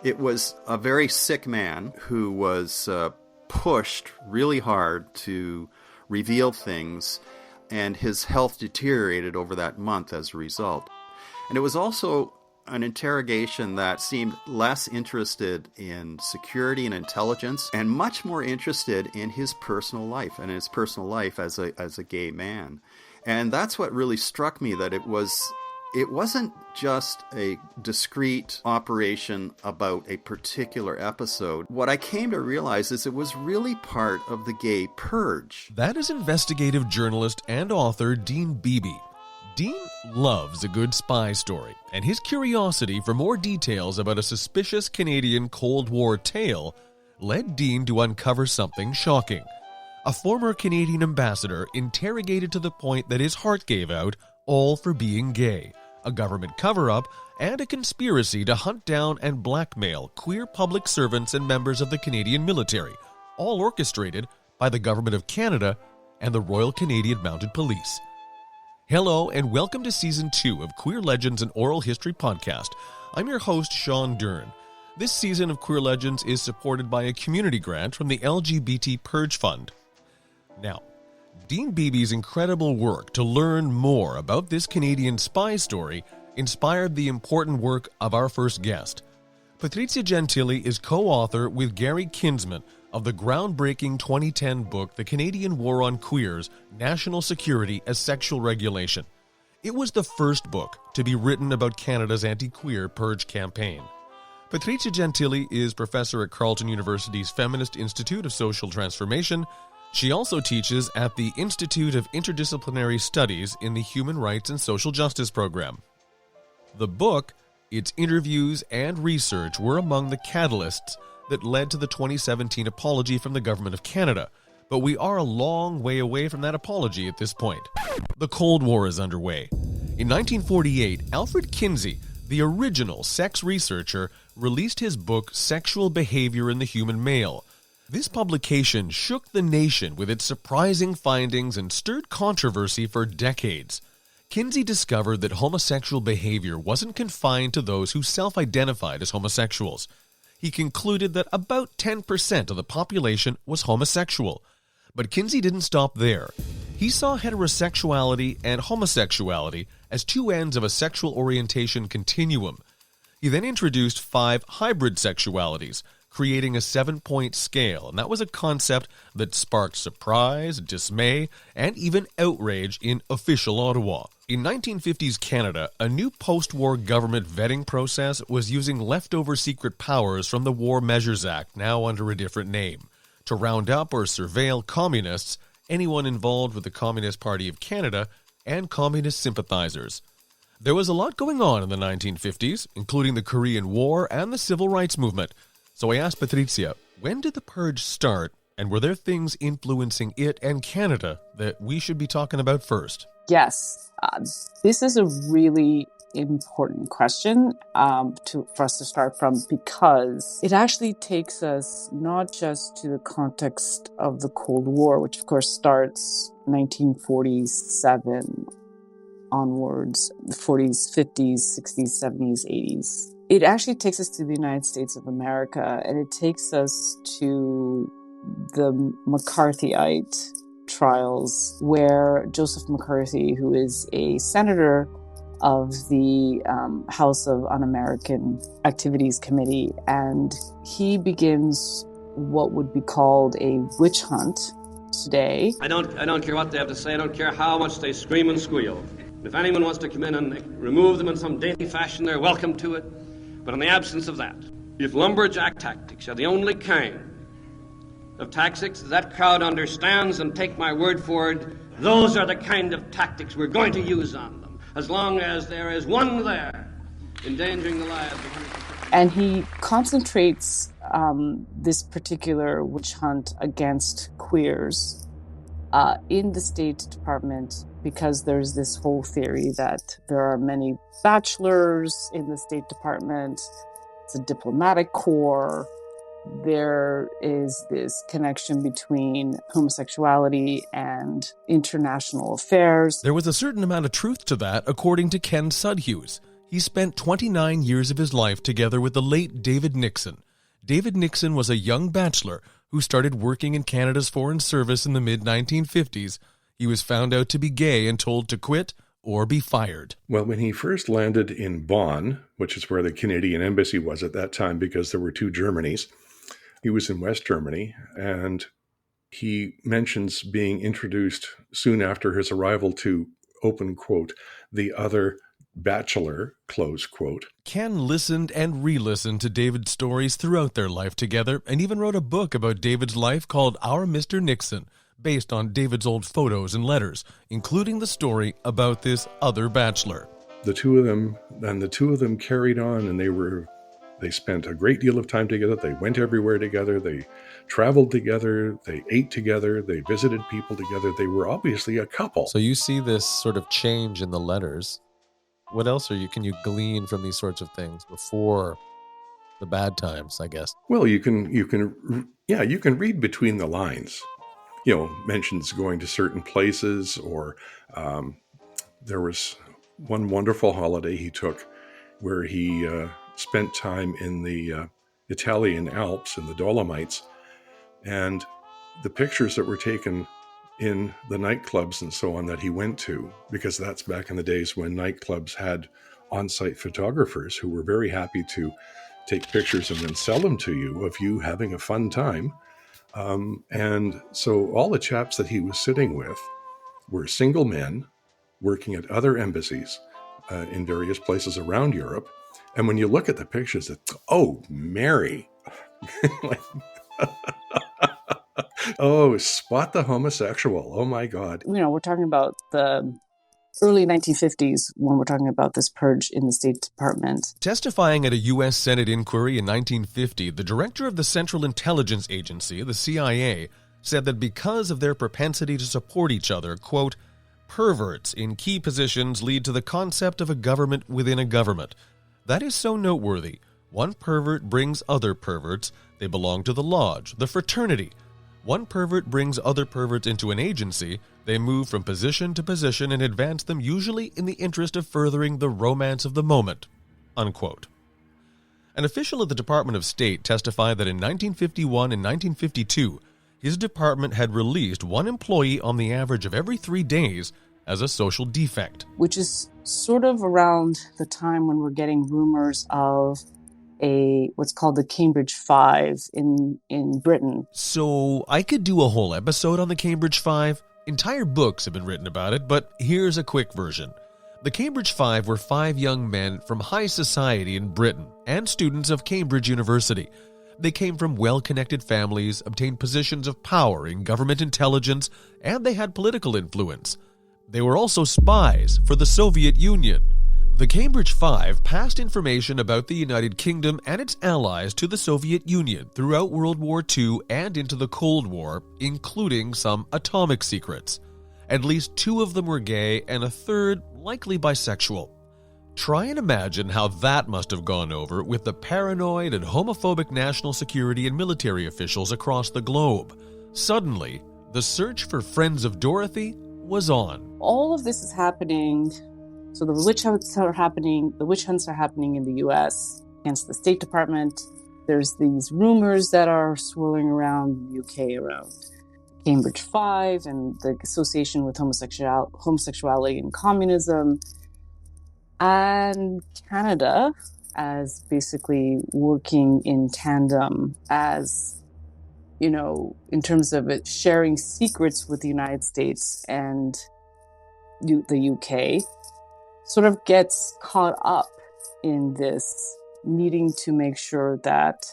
It was a very sick man who was pushed really hard to reveal things, and his health deteriorated over that month as a result. And it was also an interrogation that seemed less interested in security and intelligence and much more interested in his personal life and his personal life as a gay man. And that's what really struck me, that it wasn't just a discrete operation about a particular episode. What I came to realize is it was really part of the gay purge. That is investigative journalist and author Dean Beeby. Dean loves a good spy story, and his curiosity for more details about a suspicious Canadian Cold War tale led Dean to uncover something shocking. A former Canadian ambassador interrogated to the point that his heart gave out, all for being gay, a government cover-up, and a conspiracy to hunt down and blackmail queer public servants and members of the Canadian military, all orchestrated by the Government of Canada and the Royal Canadian Mounted Police. Hello, and welcome to Season 2 of Queer Legends and Oral History Podcast. I'm your host, Sean Dern. This season of Queer Legends is supported by a community grant from the LGBT Purge Fund. Now, Dean Beeby's incredible work to learn more about this Canadian spy story inspired the important work of our first guest. Patrizia Gentile is co-author with Gary Kinsman of the groundbreaking 2010 book, The Canadian War on Queers, National Security as Sexual Regulation. It was the first book to be written about Canada's anti-queer purge campaign. Patrizia Gentile is professor at Carleton University's Feminist Institute of Social Transformation. She also teaches at the Institute of Interdisciplinary Studies in the Human Rights and Social Justice program. The book, its interviews, and research were among the catalysts that led to the 2017 apology from the Government of Canada, but we are a long way away from that apology at this point. The Cold War is underway. In 1948, Alfred Kinsey, the original sex researcher, released his book Sexual Behavior in the Human Male. This publication shook the nation with its surprising findings and stirred controversy for decades. Kinsey discovered that homosexual behavior wasn't confined to those who self-identified as homosexuals. He concluded that about 10% of the population was homosexual. But Kinsey didn't stop there. He saw heterosexuality and homosexuality as two ends of a sexual orientation continuum. He then introduced 5 hybrid sexualities, creating a 7-point scale, and that was a concept that sparked surprise, dismay, and even outrage in official Ottawa. In 1950s Canada, a new post-war government vetting process was using leftover secret powers from the War Measures Act, now under a different name, to round up or surveil communists, anyone involved with the Communist Party of Canada, and communist sympathizers. There was a lot going on in the 1950s, including the Korean War and the Civil Rights Movement. So I asked Patrizia, when did the purge start, and were there things influencing it and Canada that we should be talking about first? Yes, this is a really important question for us to start from, because it actually takes us not just to the context of the Cold War, which of course starts 1947 onwards, the 40s, 50s, 60s, 70s, 80s. It actually takes us to the United States of America, and it takes us to the McCarthyite trials, where Joseph McCarthy, who is a senator of the House of Un-American Activities Committee, and he begins what would be called a witch hunt today. I don't care what they have to say. I don't care how much they scream and squeal. If anyone wants to come in and remove them in some dainty fashion, they're welcome to it. But in the absence of that, if lumberjack tactics are the only kind of tactics that crowd understands, and take my word for it, those are the kind of tactics we're going to use on them, as long as there is one there endangering the lives of hundreds of people. And he concentrates this particular witch hunt against queers in the State Department, because there's this whole theory that there are many bachelors in the State Department. It's a diplomatic corps. There is this connection between homosexuality and international affairs. There was a certain amount of truth to that, according to Ken Sudhughes. He spent 29 years of his life together with the late David Nixon. David Nixon was a young bachelor who started working in Canada's Foreign Service in the mid-1950s. He was found out to be gay and told to quit or be fired. Well, when he first landed in Bonn, which is where the Canadian embassy was at that time because there were two Germanys, he was in West Germany, and he mentions being introduced soon after his arrival to, open quote, the other bachelor, close quote. Ken listened and re-listened to David's stories throughout their life together and even wrote a book about David's life called Our Mr. Nixon, based on David's old photos and letters, including the story about this other bachelor. The two of them carried on, and they spent a great deal of time together. They went everywhere together. They traveled together. They ate together. They visited people together. They were obviously a couple. So you see this sort of change in the letters. What else can you glean from these sorts of things before the bad times, I guess? Well, you can read between the lines. Mentions going to certain places, or there was one wonderful holiday he took where he spent time in the Italian Alps in the Dolomites, and the pictures that were taken in the nightclubs and so on that he went to, because that's back in the days when nightclubs had on-site photographers who were very happy to take pictures and then sell them to you of you having a fun time. And so all the chaps that he was sitting with were single men working at other embassies in various places around Europe. And when you look at the pictures, Mary. Oh, spot the homosexual. Oh, my God. We're talking about the early 1950s when we're talking about this purge in the State Department. Testifying at a U.S. Senate inquiry in 1950, the director of the Central Intelligence Agency, the CIA, said that because of their propensity to support each other, quote, perverts in key positions lead to the concept of a government within a government. That is so noteworthy. One pervert brings other perverts. They belong to the lodge, the fraternity. One pervert brings other perverts into an agency. They move from position to position and advance them usually in the interest of furthering the romance of the moment, unquote. An official at the Department of State testified that in 1951 and 1952, his department had released one employee on the average of every 3 days as a social defect. Which is sort of around the time when we're getting rumors of what's called the Cambridge Five in Britain. So I could do a whole episode on the Cambridge Five. Entire books have been written about it, but here's a quick version. The Cambridge Five were 5 young men from high society in Britain and students of Cambridge University. They came from well-connected families, obtained positions of power in government intelligence, and they had political influence. They were also spies for the Soviet Union. The Cambridge Five passed information about the United Kingdom and its allies to the Soviet Union throughout World War II and into the Cold War, including some atomic secrets. At least 2 of them were gay and a third likely bisexual. Try and imagine how that must have gone over with the paranoid and homophobic national security and military officials across the globe. Suddenly, the search for Friends of Dorothy was on. All of this is happening. So the witch hunts are happening in the U.S. against the State Department. There's these rumors that are swirling around the UK around Cambridge Five and the association with homosexuality and communism. And Canada as basically working in tandem as, in terms of it sharing secrets with the United States and the UK, sort of gets caught up in this needing to make sure that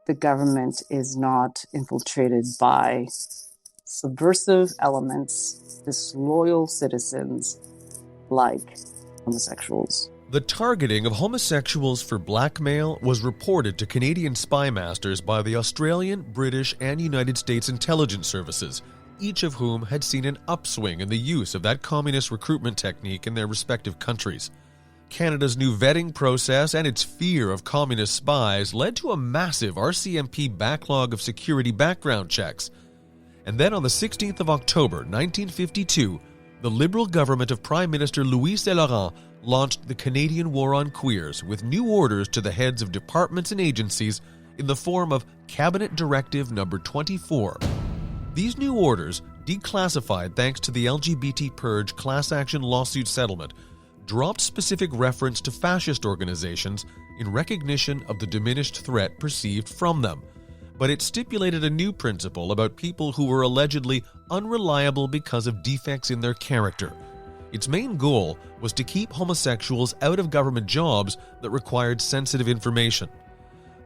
the government is not infiltrated by subversive elements, disloyal citizens like homosexuals. The targeting of homosexuals for blackmail was reported to Canadian spy masters by the Australian, British, and United States intelligence services, each of whom had seen an upswing in the use of that communist recruitment technique in their respective countries. Canada's new vetting process and its fear of communist spies led to a massive RCMP backlog of security background checks. And then on the 16th of October, 1952, the Liberal government of Prime Minister Louis Saint-Laurent launched the Canadian War on Queers with new orders to the heads of departments and agencies in the form of Cabinet Directive No. 24. These new orders, declassified thanks to the LGBT Purge class action lawsuit settlement, dropped specific reference to fascist organizations in recognition of the diminished threat perceived from them. But it stipulated a new principle about people who were allegedly unreliable because of defects in their character. Its main goal was to keep homosexuals out of government jobs that required sensitive information.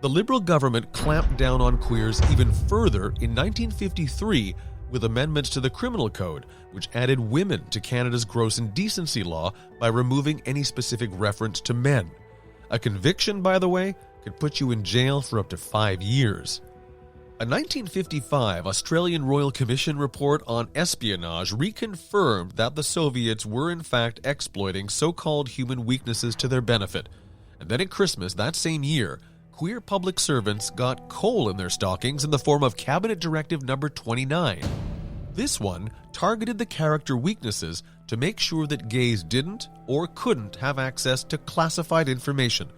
The Liberal government clamped down on queers even further in 1953 with amendments to the Criminal Code, which added women to Canada's gross indecency law by removing any specific reference to men. A conviction, by the way, could put you in jail for up to 5 years. A 1955 Australian Royal Commission report on espionage reconfirmed that the Soviets were in fact exploiting so-called human weaknesses to their benefit. And then at Christmas that same year, queer public servants got coal in their stockings in the form of Cabinet Directive No. 29. This one targeted the character weaknesses to make sure that gays didn't or couldn't have access to classified information.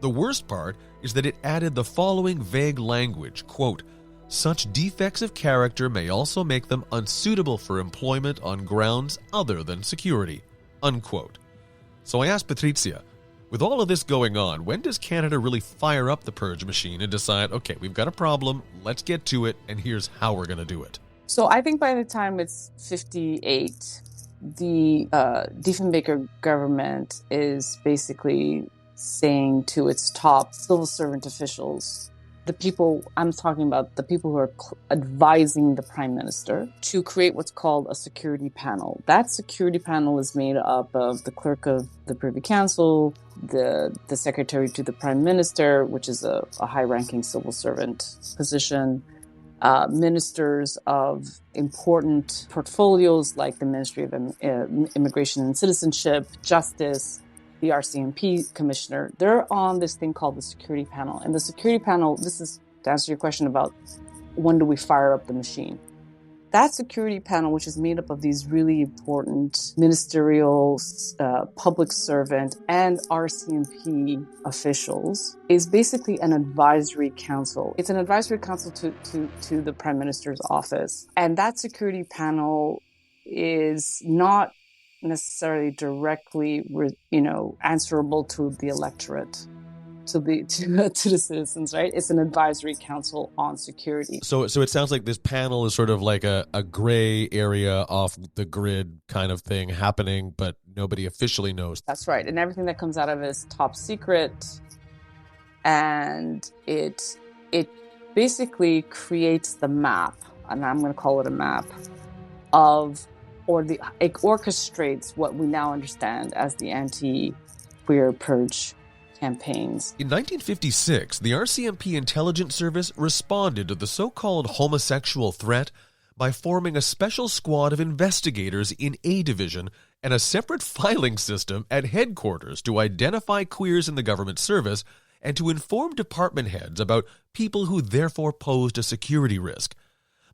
The worst part is that it added the following vague language, quote, "Such defects of character may also make them unsuitable for employment on grounds other than security," unquote. So I asked Patrizia, with all of this going on, when does Canada really fire up the purge machine and decide, okay, we've got a problem, let's get to it, and here's how we're going to do it? So I think by the time it's 58, the Diefenbaker government is basically saying to its top civil servant officials, the people, I'm talking about the people who are advising the prime minister, to create what's called a security panel. That security panel is made up of the clerk of the Privy Council, the secretary to the prime minister, which is a high-ranking civil servant position, ministers of important portfolios like the Ministry of Immigration and Citizenship, Justice, the RCMP commissioner. They're on this thing called the security panel. And the security panel, this is to answer your question about when do we fire up the machine. That security panel, which is made up of these really important ministerial, public servant, and RCMP officials, is basically an advisory council. It's an advisory council to the Prime Minister's office. And that security panel is not necessarily directly, answerable to the electorate, to the citizens, right? It's an advisory council on security. So it sounds like this panel is sort of like a gray area off the grid kind of thing happening, but nobody officially knows. That's right. And everything that comes out of it is top secret. And it basically creates the map, and I'm going to call it a map, it orchestrates what we now understand as the anti-queer purge campaigns. In 1956, the RCMP intelligence service responded to the so-called homosexual threat by forming a special squad of investigators in A Division and a separate filing system at headquarters to identify queers in the government service and to inform department heads about people who therefore posed a security risk.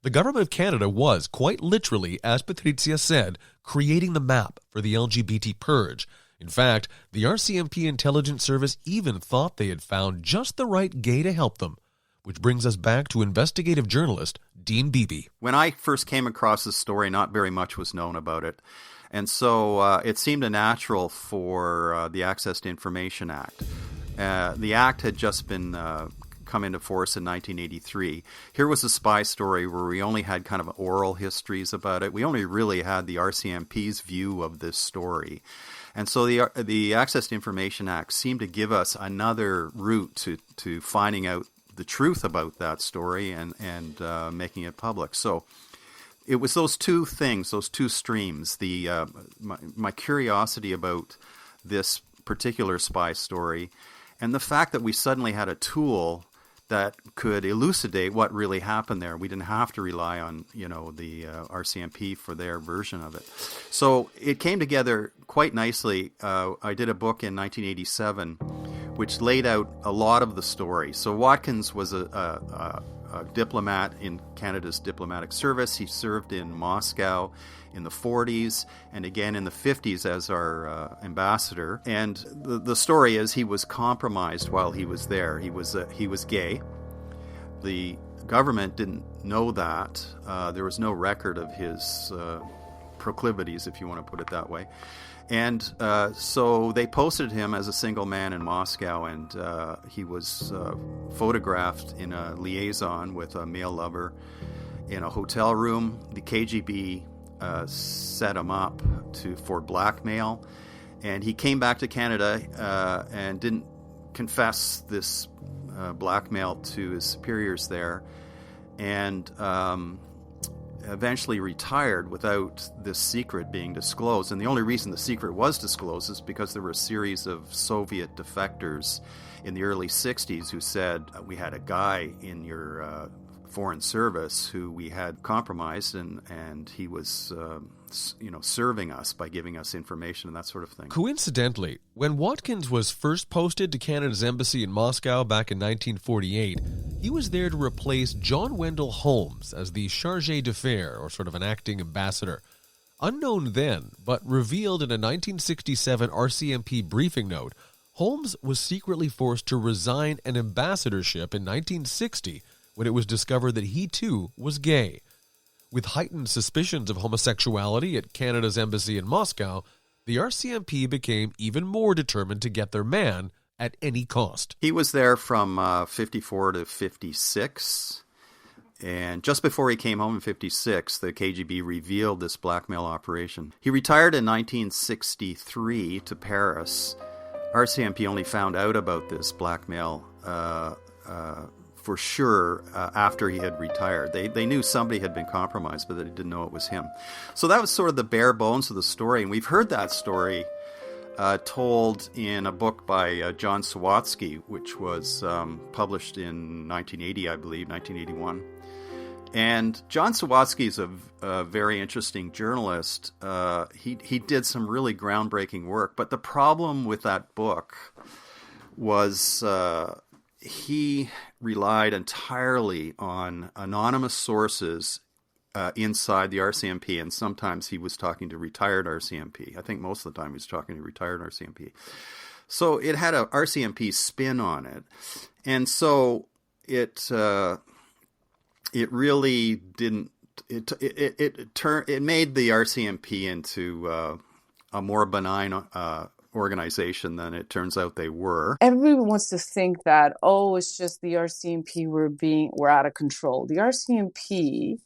The Government of Canada was, quite literally, as Patrizia said, creating the map for the LGBT Purge. In fact, the RCMP intelligence service even thought they had found just the right gay to help them. Which brings us back to investigative journalist Dean Beeby. When I first came across this story, not very much was known about it. And so it seemed a natural for the Access to Information Act. The Act had just been come into force in 1983. Here was a spy story where we only had kind of oral histories about it. We only really had the RCMP's view of this story. And so the Access to Information Act seemed to give us another route to finding out the truth about that story and making it public. So it was those two things, those two streams, my curiosity about this particular spy story and the fact that we suddenly had a tool that could elucidate what really happened there. We didn't have to rely on, the RCMP for their version of it. So it came together quite nicely. I did a book in 1987 which laid out a lot of the story. So Watkins was a a diplomat in Canada's diplomatic service. He served in Moscow in the 40s and again in the 50s as our ambassador. And the story is he was compromised while he was there. He was gay. The government didn't know that. There was no record of his proclivities, if you want to put it that way. And so they posted him as a single man in Moscow, and he was photographed in a liaison with a male lover in a hotel room. The KGB set him up for blackmail, and he came back to Canada and didn't confess this blackmail to his superiors there, and eventually retired without this secret being disclosed. And the only reason the secret was disclosed is because there were a series of Soviet defectors in the early 60s who said, we had a guy in your foreign service who we had compromised, and he was serving us by giving us information and that sort of thing. Coincidentally, when Watkins was first posted to Canada's embassy in Moscow back in 1948, he was there to replace John Wendell Holmes as the chargé d'affaires, or sort of an acting ambassador. Unknown then, but revealed in a 1967 RCMP briefing note, Holmes was secretly forced to resign an ambassadorship in 1960 when it was discovered that he too was gay. With heightened suspicions of homosexuality at Canada's embassy in Moscow, the RCMP became even more determined to get their man at any cost. He was there from 54 to 56, and just before he came home in 56, the KGB revealed this blackmail operation. He retired in 1963 to Paris. RCMP only found out about this blackmail for sure after he had retired. They knew somebody had been compromised, but they didn't know it was him. So that was sort of the bare bones of the story, and we've heard that story told in a book by John Sawatsky, which was published in 1980, I believe, 1981. And John Sawatsky is a very interesting journalist. He did some really groundbreaking work, but the problem with that book was he relied entirely on anonymous sources inside the RCMP, and sometimes he was talking to retired RCMP. I think most of the time he was talking to retired RCMP. So it had a RCMP spin on it, and so it really didn't. It made the RCMP into a more benign organization than it turns out they were. Everyone wants to think that, it's just the RCMP were out of control. The RCMP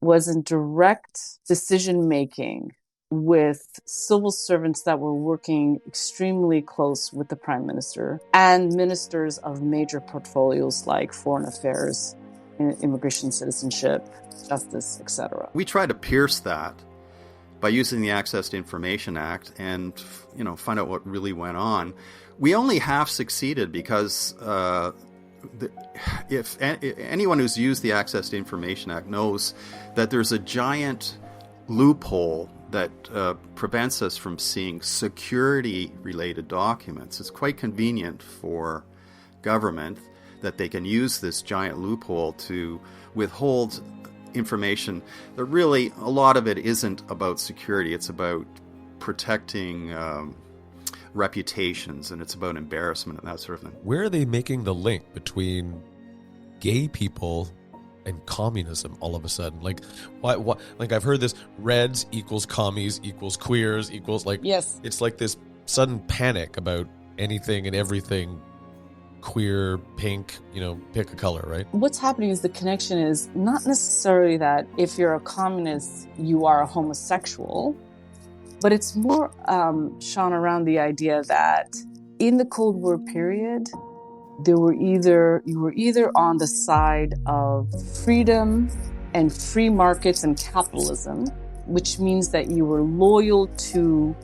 was in direct decision-making with civil servants that were working extremely close with the Prime Minister and ministers of major portfolios like foreign affairs, immigration, citizenship, justice, etc. We try to pierce that by using the Access to Information Act and, find out what really went on. We only half succeeded because if anyone who's used the Access to Information Act knows that there's a giant loophole that prevents us from seeing security-related documents. It's quite convenient for government that they can use this giant loophole to withhold information that really, a lot of it isn't about security. It's about protecting reputations, and it's about embarrassment and that sort of thing. Where are they making the link between gay people and communism all of a sudden? Like, what? Like, I've heard this: Reds equals commies equals queers equals Yes. It's like this sudden panic about anything and everything queer, pink, pick a color, right? What's happening is the connection is not necessarily that if you're a communist, you are a homosexual, but it's more, Sean, around the idea that in the Cold War period, you were either on the side of freedom and free markets and capitalism, which means that you were loyal to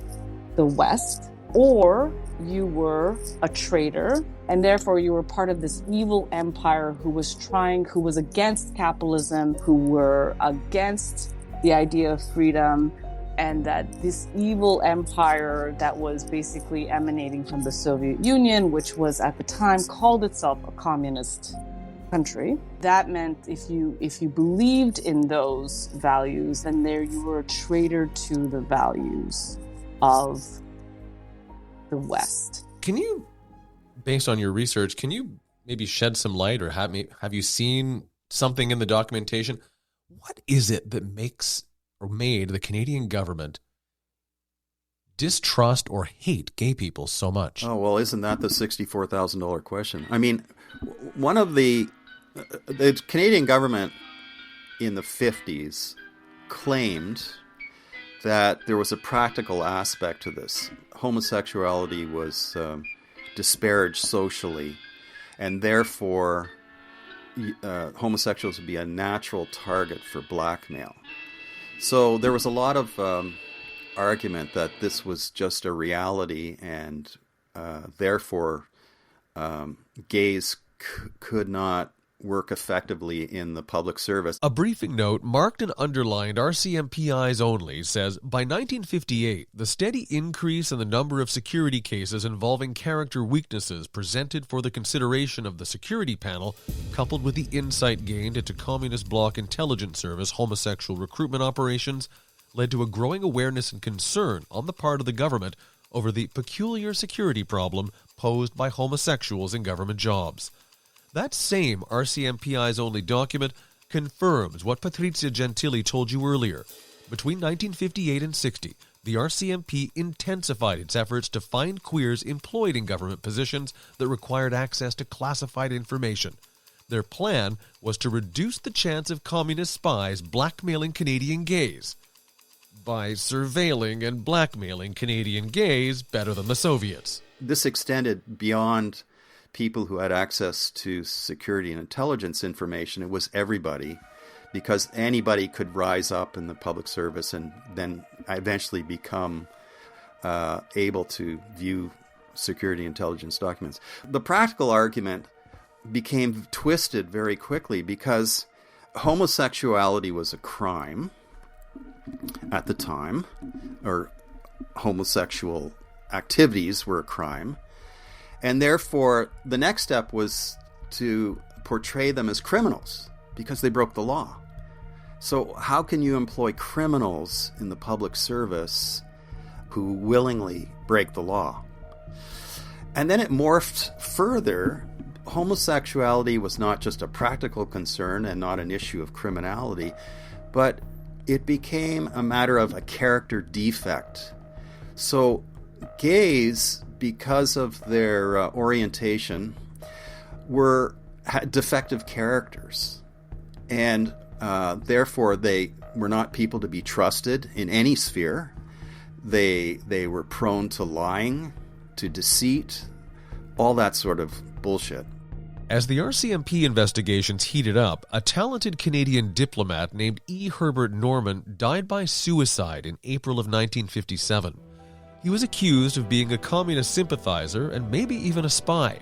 the West, or you were a traitor, and therefore you were part of this evil empire who was against capitalism, who were against the idea of freedom, and that this evil empire that was basically emanating from the Soviet Union, which was at the time called itself a communist country. That meant if you believed in those values, then there you were a traitor to the values of the West. Can you, based on your research, can you maybe shed some light, or have you seen something in the documentation? What is it that makes or made the Canadian government distrust or hate gay people so much? Oh, well, isn't that the $64,000 question? I mean, one of the Canadian government in the 50s claimed that there was a practical aspect to this. Homosexuality was disparaged socially, and therefore homosexuals would be a natural target for blackmail. So there was a lot of argument that this was just a reality, and therefore gays could not work effectively in the public service. A briefing note marked and underlined RCMP eyes only says, by 1958, the steady increase in the number of security cases involving character weaknesses presented for the consideration of the security panel, coupled with the insight gained into Communist Bloc Intelligence Service homosexual recruitment operations, led to a growing awareness and concern on the part of the government over the peculiar security problem posed by homosexuals in government jobs. That same RCMP Eyes Only document confirms what Patrizia Gentile told you earlier. Between 1958 and 60, the RCMP intensified its efforts to find queers employed in government positions that required access to classified information. Their plan was to reduce the chance of communist spies blackmailing Canadian gays by surveilling and blackmailing Canadian gays better than the Soviets. This extended beyond people who had access to security and intelligence information. It was everybody, because anybody could rise up in the public service and then eventually become able to view security intelligence documents. The practical argument became twisted very quickly because homosexuality was a crime at the time, or homosexual activities were a crime. And therefore, the next step was to portray them as criminals because they broke the law. So how can you employ criminals in the public service who willingly break the law? And then it morphed further. Homosexuality was not just a practical concern and not an issue of criminality, but it became a matter of a character defect. So gays, because of their orientation, had defective characters, and therefore they were not people to be trusted in any sphere. They were prone to lying, to deceit, all that sort of bullshit. As the RCMP investigations heated up, a talented Canadian diplomat named E. Herbert Norman died by suicide in April of 1957. He was accused of being a communist sympathizer and maybe even a spy.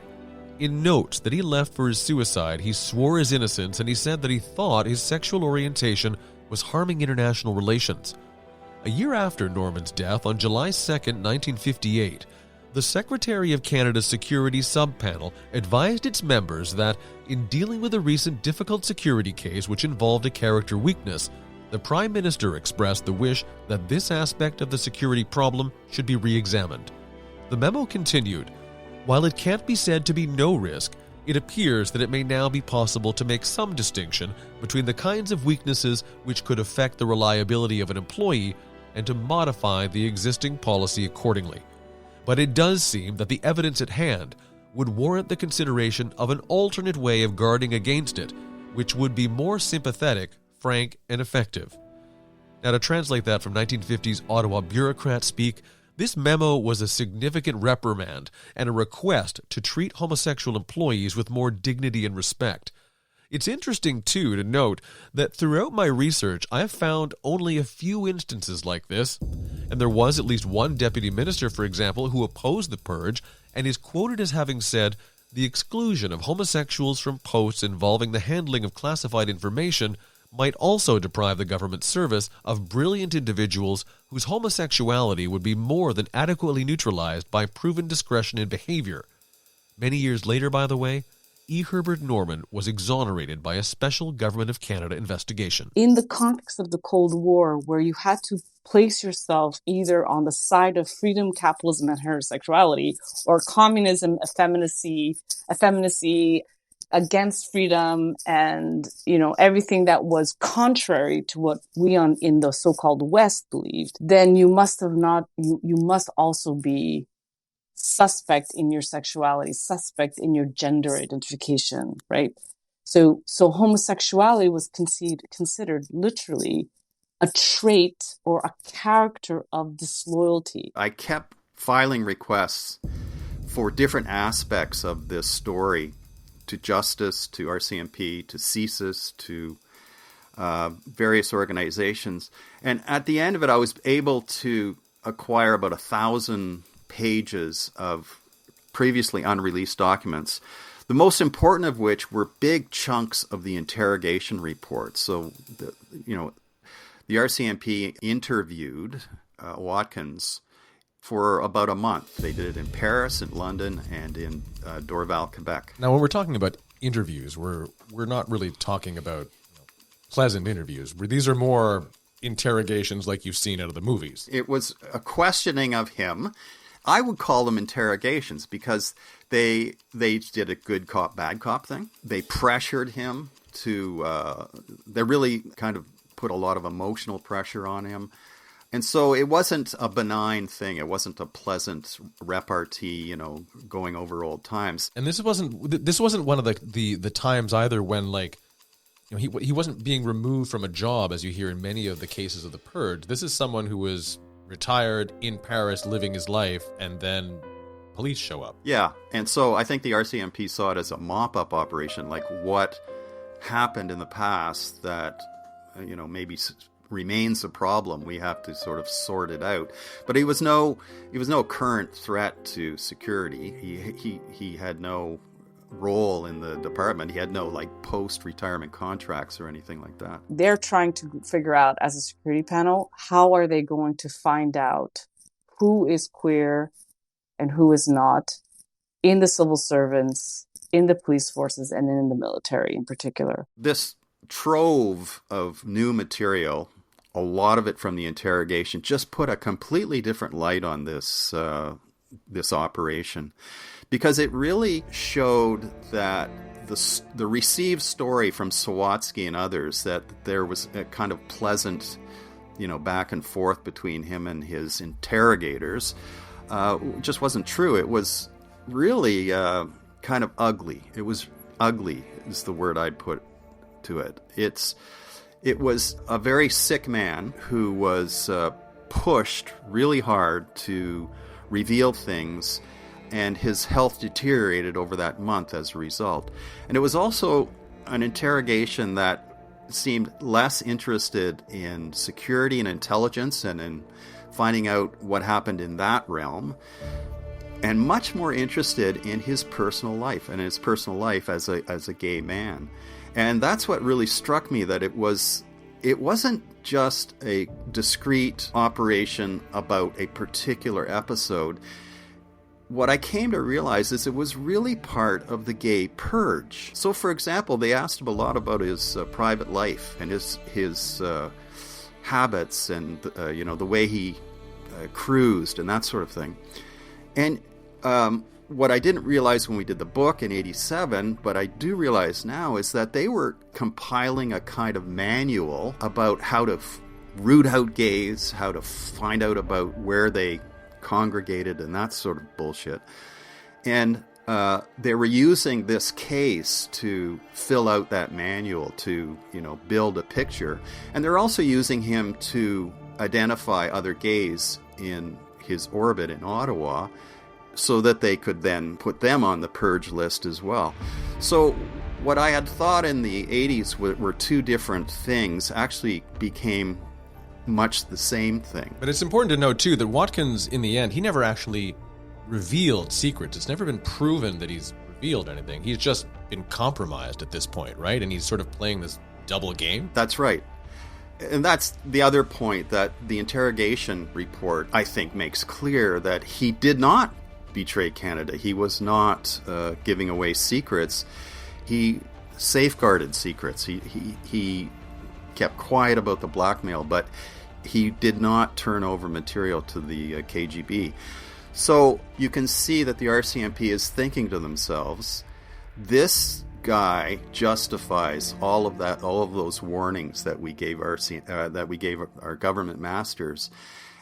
In notes that he left for his suicide, he swore his innocence, and he said that he thought his sexual orientation was harming international relations. A year after Norman's death, on July 2, 1958, the Secretary of Canada's Security Subpanel advised its members that, in dealing with a recent difficult security case which involved a character weakness, the Prime Minister expressed the wish that this aspect of the security problem should be re-examined. The memo continued, while it can't be said to be no risk, it appears that it may now be possible to make some distinction between the kinds of weaknesses which could affect the reliability of an employee and to modify the existing policy accordingly. But it does seem that the evidence at hand would warrant the consideration of an alternate way of guarding against it, which would be more sympathetic, frank, and effective. Now, to translate that from 1950s Ottawa bureaucrat speak, this memo was a significant reprimand and a request to treat homosexual employees with more dignity and respect. It's interesting, too, to note that throughout my research, I have found only a few instances like this, and there was at least one deputy minister, for example, who opposed the purge and is quoted as having said, "The exclusion of homosexuals from posts involving the handling of classified information might also deprive the government service of brilliant individuals whose homosexuality would be more than adequately neutralized by proven discretion in behavior." Many years later, by the way, E. Herbert Norman was exonerated by a special Government of Canada investigation. In the context of the Cold War, where you had to place yourself either on the side of freedom, capitalism, and heterosexuality, or communism, effeminacy against freedom, and everything that was contrary to what we in the so-called West believed, then you must also be suspect in your sexuality, suspect in your gender identification, right? So homosexuality was considered literally a trait or a character of disloyalty. I kept filing requests for different aspects of this story to Justice, to RCMP, to CSIS, to various organizations. And at the end of it, I was able to acquire about 1,000 pages of previously unreleased documents, the most important of which were big chunks of the interrogation report. So, the RCMP interviewed Watkins for about a month. They did it in Paris, in London, and in Dorval, Quebec. Now, when we're talking about interviews, we're not really talking about pleasant interviews. These are more interrogations like you've seen out of the movies. It was a questioning of him. I would call them interrogations because they did a good cop, bad cop thing. They pressured him to, they really kind of put a lot of emotional pressure on him. And so it wasn't a benign thing. It wasn't a pleasant repartee, going over old times. And this wasn't one of the times either when he wasn't being removed from a job, as you hear in many of the cases of the Purge. This is someone who was retired in Paris, living his life, and then police show up. Yeah, and so I think the RCMP saw it as a mop-up operation, like what happened in the past that, maybe remains a problem. We have to sort of sort it out. But he was no current threat to security. He had no role in the department. He had no post-retirement contracts or anything like that. They're trying to figure out, as a security panel, how are they going to find out who is queer and who is not in the civil servants, in the police forces, and in the military in particular. This trove of new material, a lot of it from the interrogation, just put a completely different light on this operation. Because it really showed that the received story from Sawatsky and others, that there was a kind of pleasant, back and forth between him and his interrogators, just wasn't true. It was really kind of ugly. It was ugly is the word I'd put to it. It was a very sick man who was pushed really hard to reveal things, and his health deteriorated over that month as a result. And it was also an interrogation that seemed less interested in security and intelligence and in finding out what happened in that realm, and much more interested in his personal life and his personal life as a gay man. And that's what really struck me, that it wasn't just a discrete operation about a particular episode. What I came to realize is it was really part of the gay purge. So, for example, they asked him a lot about his private life and his habits and the way he cruised and that sort of thing. And what I didn't realize when we did the book in '87, but I do realize now, is that they were compiling a kind of manual about how to root out gays, how to find out about where they congregated and that sort of bullshit. And they were using this case to fill out that manual, to build a picture. And they're also using him to identify other gays in his orbit in Ottawa, so that they could then put them on the purge list as well. So what I had thought in the 80s were two different things actually became much the same thing. But it's important to note, too, that Watkins, in the end, he never actually revealed secrets. It's never been proven that he's revealed anything. He's just been compromised at this point, right? And he's sort of playing this double game. That's right. And that's the other point that the interrogation report, I think, makes clear, that he did not betray Canada. He was not giving away secrets. He safeguarded secrets. He kept quiet about the blackmail, but he did not turn over material to the KGB. So you can see that the RCMP is thinking to themselves, this guy justifies all of those warnings that we gave our government masters.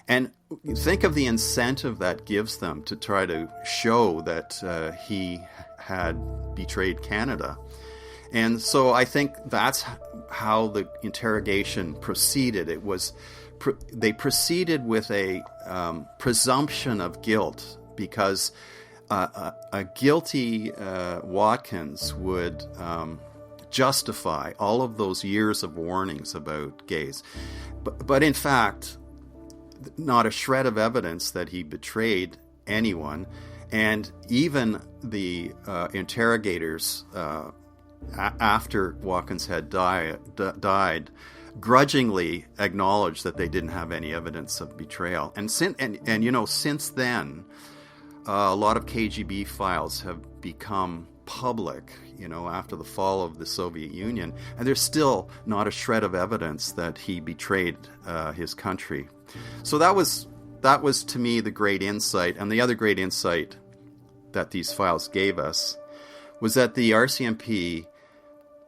And think of the incentive that gives them to try to show that he had betrayed Canada. And so I think that's how the interrogation proceeded. They proceeded with a presumption of guilt, because a guilty Watkins would justify all of those years of warnings about gays. But in fact, not a shred of evidence that he betrayed anyone. And even the interrogators, after Watkins had died, grudgingly acknowledged that they didn't have any evidence of betrayal. And since then, a lot of KGB files have become public, after the fall of the Soviet Union, and there's still not a shred of evidence that he betrayed his country. So that was to me the great insight. And the other great insight that these files gave us was that the RCMP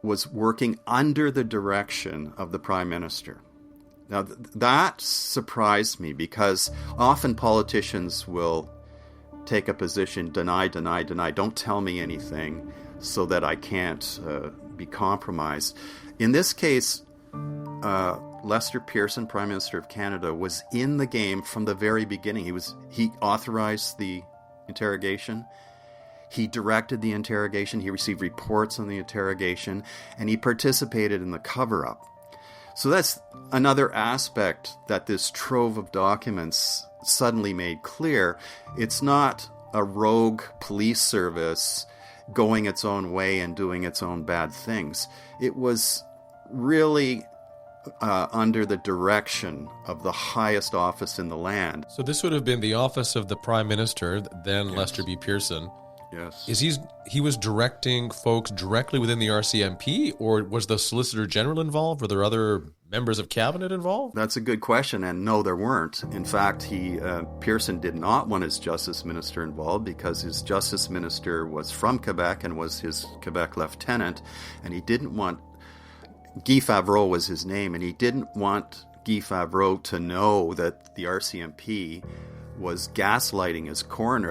was working under the direction of the Prime Minister. Now, that surprised me, because often politicians will take a position, deny, don't tell me anything so that I can't be compromised. In this case, Lester Pearson, Prime Minister of Canada, was in the game from the very beginning. He authorized the interrogation. He directed the interrogation. He received reports on the interrogation, and he participated in the cover-up. So that's another aspect that this trove of documents suddenly made clear. It's not a rogue police service going its own way and doing its own bad things. It was really under the direction of the highest office in the land. So this would have been the office of the Prime Minister, then Yes. Lester B. Pearson. Yes. He was directing folks directly within the RCMP, or was the Solicitor General involved? Were there other members of cabinet involved? That's a good question, and no, there weren't. In fact, Pearson did not want his justice minister involved, because his justice minister was from Quebec and was his Quebec lieutenant, and he didn't want, Guy Favreau was his name, and he didn't want Guy Favreau to know that the RCMP was gaslighting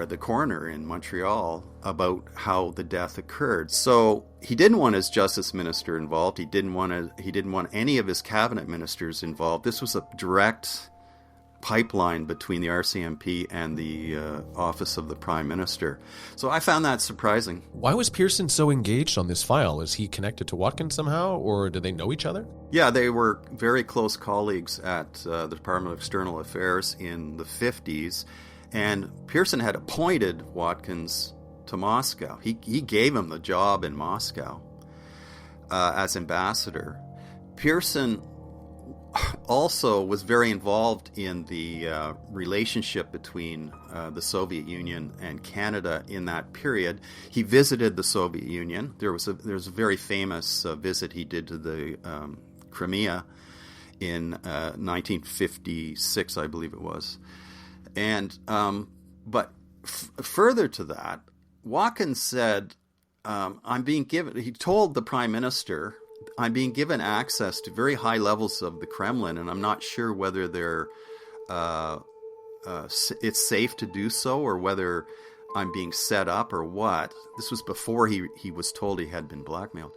the coroner in Montreal, about how the death occurred. So he didn't want his justice minister involved. He didn't want any of his cabinet ministers involved. This was a direct pipeline between the RCMP and the office of the Prime Minister. So I found that surprising. Why was Pearson so engaged on this file? Is he connected to Watkins somehow, or did they know each other? Yeah, they were very close colleagues at the Department of External Affairs in the 50s, and Pearson had appointed Watkins to Moscow. He gave him the job in Moscow as ambassador. Pearson also was very involved in the relationship between the Soviet Union and Canada in that period. He visited the Soviet Union. There was a very famous visit he did to the Crimea in 1956, I believe it was. And but further to that, Watkins said, he told the Prime Minister, I'm being given access to very high levels of the Kremlin, and I'm not sure whether it's safe to do so, or whether I'm being set up or what. This was before he was told he had been blackmailed.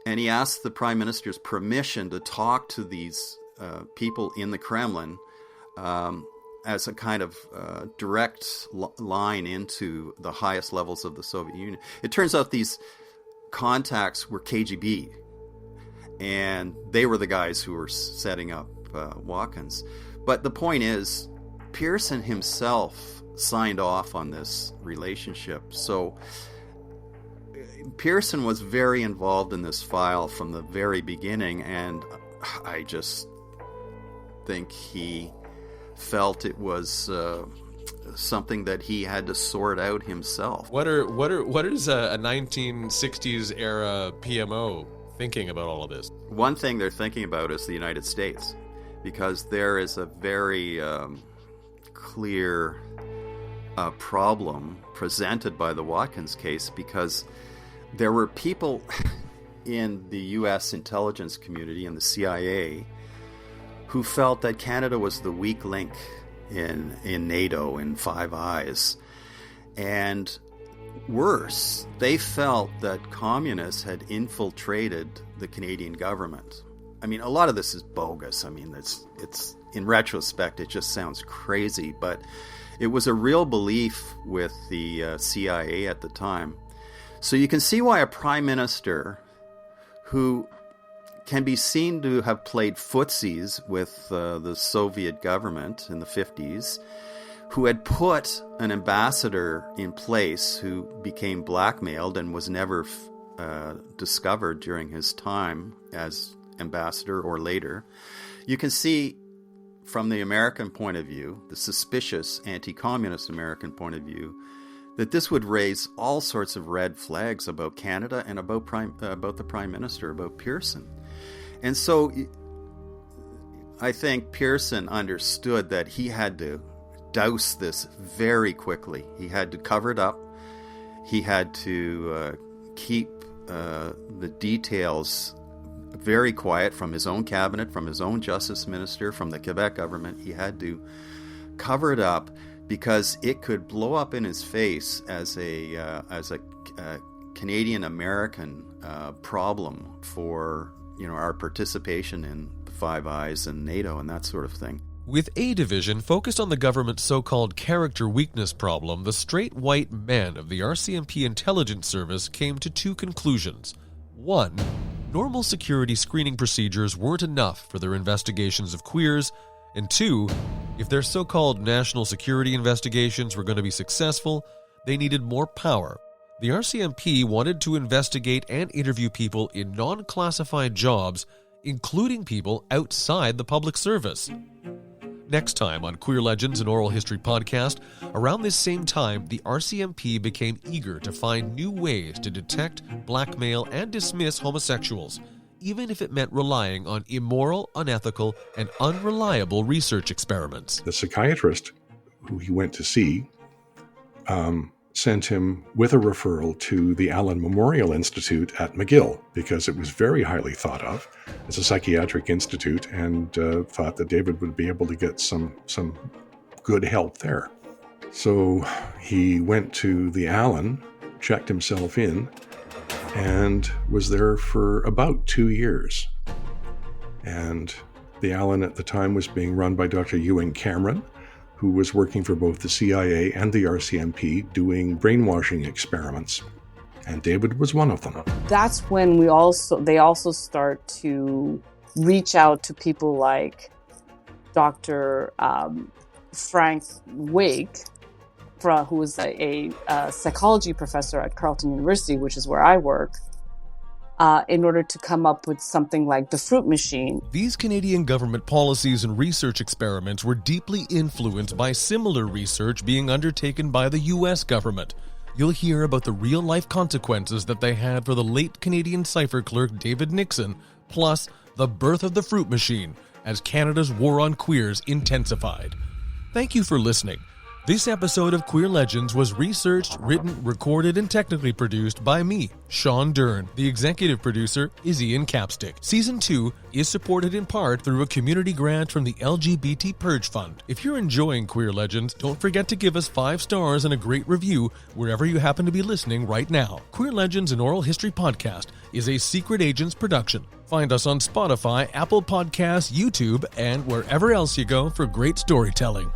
And he asked the Prime Minister's permission to talk to these people in the Kremlin as a kind of direct line into the highest levels of the Soviet Union. It turns out these contacts were KGB, and they were the guys who were setting up Watkins. But the point is, Pearson himself signed off on this relationship. So Pearson was very involved in this file from the very beginning, and I just think he felt it was something that he had to sort out himself. What is a 1960s era PMO thinking about all of this? One thing they're thinking about is the United States, because there is a very clear problem presented by the Watkins case, because there were people in the U.S. intelligence community and the CIA who felt that Canada was the weak link in NATO, in Five Eyes. And worse, they felt that communists had infiltrated the Canadian government. I mean, a lot of this is bogus. I mean, it's in retrospect, it just sounds crazy, but it was a real belief with the CIA at the time. So you can see why a prime minister who can be seen to have played footsies with the Soviet government in the 50s, who had put an ambassador in place who became blackmailed and was never discovered during his time as ambassador or later. You can see from the American point of view, the suspicious anti-communist American point of view, that this would raise all sorts of red flags about Canada and about the Prime Minister, about Pearson. And so I think Pearson understood that he had to douse this very quickly. He had to cover it up. He had to keep the details very quiet from his own cabinet, from his own justice minister, from the Quebec government. He had to cover it up because it could blow up in his face as a Canadian American problem for our participation in the Five Eyes and NATO and that sort of thing. With A Division focused on the government's so-called character weakness problem, the straight white men of the RCMP intelligence service came to two conclusions. One, normal security screening procedures weren't enough for their investigations of queers. And two, if their so-called national security investigations were going to be successful, they needed more power. The RCMP wanted to investigate and interview people in non-classified jobs, including people outside the public service. Next time on Queer Legends, an Oral History podcast, around this same time, the RCMP became eager to find new ways to detect, blackmail, and dismiss homosexuals, even if it meant relying on immoral, unethical, and unreliable research experiments. The psychiatrist who he went to see sent him with a referral to the Allen Memorial Institute at McGill, because it was very highly thought of as a psychiatric institute, and thought that David would be able to get some good help there. So he went to the Allen, checked himself in, and was there for about 2 years. And the Allen at the time was being run by Dr. Ewan Cameron, who was working for both the CIA and the RCMP doing brainwashing experiments. And David was one of them. That's when they also start to reach out to people like Dr. Frank Wake, who was a psychology professor at Carleton University, which is where I work, in order to come up with something like the fruit machine. These Canadian government policies and research experiments were deeply influenced by similar research being undertaken by the U.S. government. You'll hear about the real-life consequences that they had for the late Canadian cipher clerk David Nixon, plus the birth of the fruit machine as Canada's war on queers intensified. Thank you for listening. This episode of Queer Legends was researched, written, recorded, and technically produced by me, Sean Dern. The executive producer is Ian Capstick. Season 2 is supported in part through a community grant from the LGBT Purge Fund. If you're enjoying Queer Legends, don't forget to give us 5 stars and a great review wherever you happen to be listening right now. Queer Legends, an Oral History podcast, is a Secret Agents production. Find us on Spotify, Apple Podcasts, YouTube, and wherever else you go for great storytelling.